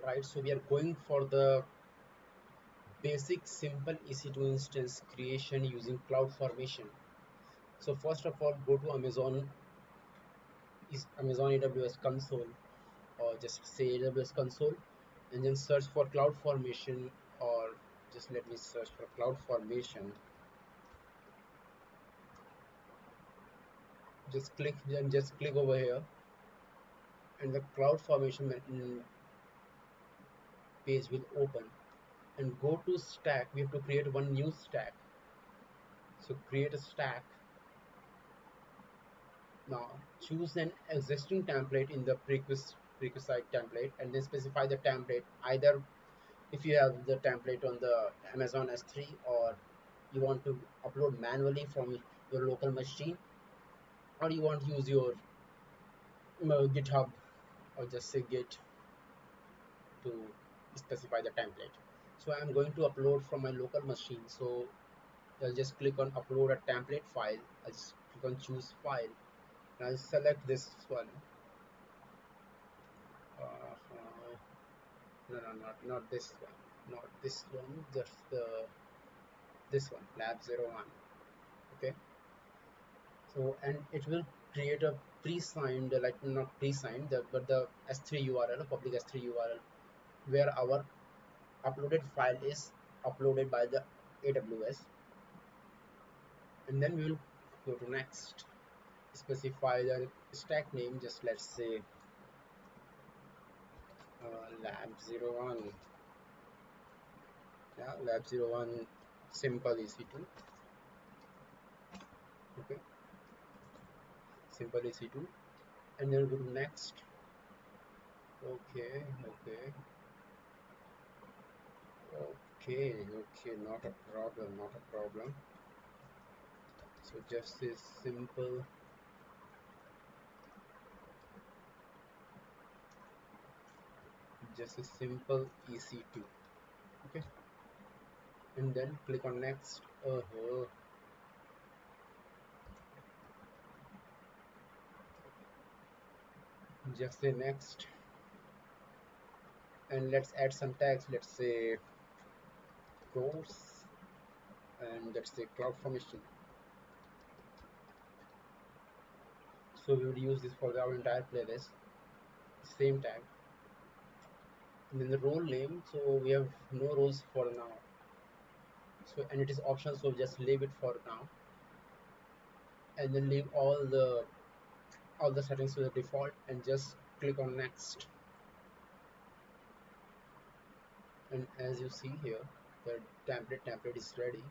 Alright, so we are going for the basic simple EC2 instance creation using CloudFormation. So first of all, go to Amazon AWS console, or just say AWS console, and then search for CloudFormation, or just let me search for CloudFormation. Just click over here, and the CloudFormation page will open. And go to stack. We have to create one new stack. So create a stack. Now choose an existing template in the prerequisite template, and then specify the template. Either if you have the template on the Amazon S3, or you want to upload manually from your local machine, or you want to use your GitHub, or just say Git to specify the template. So I'm going to upload from my local machine, so I'll just click on upload a template file. I'll just click on choose file, and I'll select this one. No, not this one, not this one, just this one, lab01. Okay, so and it will create a pre-signed, like not pre-signed, but the S3 URL, a public S3 URL, where our uploaded file is uploaded by the AWS. And then we will go to next, specify the stack name, just let's say lab01. Yeah, lab01 simple EC2. Okay, simple EC2, and then go to next. Okay, not a problem. So just a simple EC2. Okay, and then click on next. Just say next, and let's add some tags. Let's say course, and let's say CloudFormation. So we will use this for our entire playlist. Same tag. And then the role name, so we have no roles for now, so, and it is optional, so just leave it for now, and then leave all the settings to the default, and just click on next. And as you see here, the template is ready.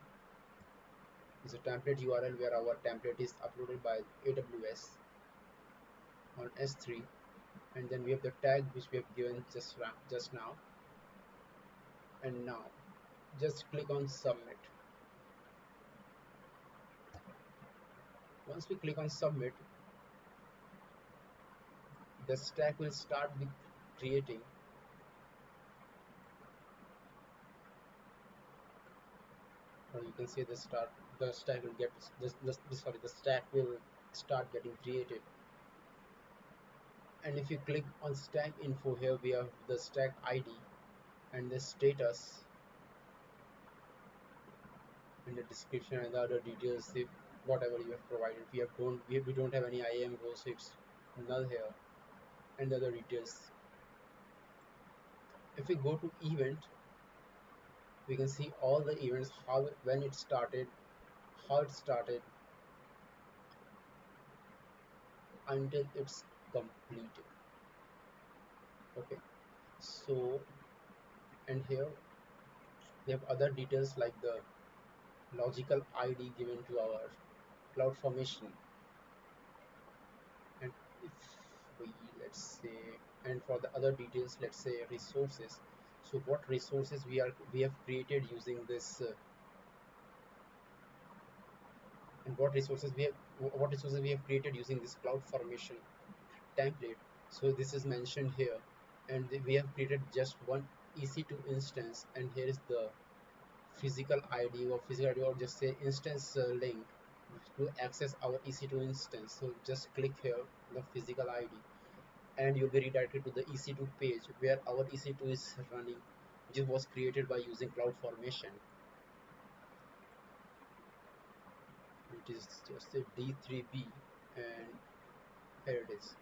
It's a template URL where our template is uploaded by AWS on S3, and then we have the tag which we have given just now. And now just click on submit. Once we click on submit, the stack will start with creating. Or you can see the stack will get the stack will start getting created. And if you click on stack info, here we have the stack ID and the status and the description and the other details, if whatever you have provided. We don't have any IAM rows, so it's null here, and the other details. If we go to event, we can see all the events, when it started, how it started, until it's completed. Okay, so, and here we have other details like the logical ID given to our CloudFormation, and if we, let's say, and for the other details, let's say resources. So what resources we have created using this, and what resources we have created using this CloudFormation template. So this is mentioned here, and we have created just one EC2 instance, and here is the physical ID, or just say instance link to access our EC2 instance. So just click here, the physical ID, and you'll be redirected to the EC2 page where our EC2 is running, which was created by using CloudFormation. It is just a D3B, and here it is.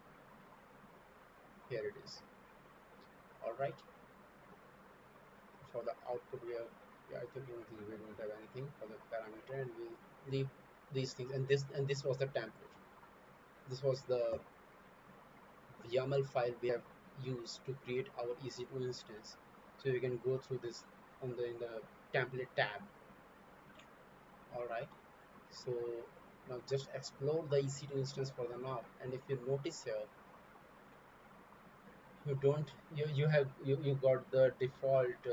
Here it is. All right. For the output, we have, yeah, I think we don't have anything for the parameter, and we leave these things. And this was the template. This was the YAML file we have used to create our EC2 instance. So you can go through this on the in the template tab. All right. So now just explore the EC2 instance for the now. And if you notice here, you got the default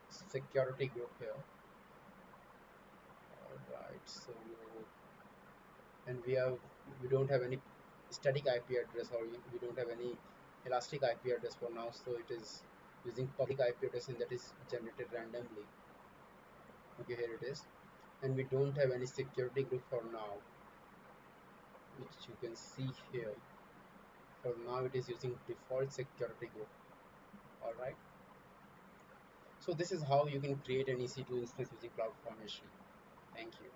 security group here. All right. So and we don't have any static IP address, or we don't have any elastic IP address for now. So it is using public IP address, and that is generated randomly. Okay, here it is. And we don't have any security group for now, which you can see here. For now it is using default security group. All right. So this is how you can create an EC2 instance using CloudFormation. Thank you.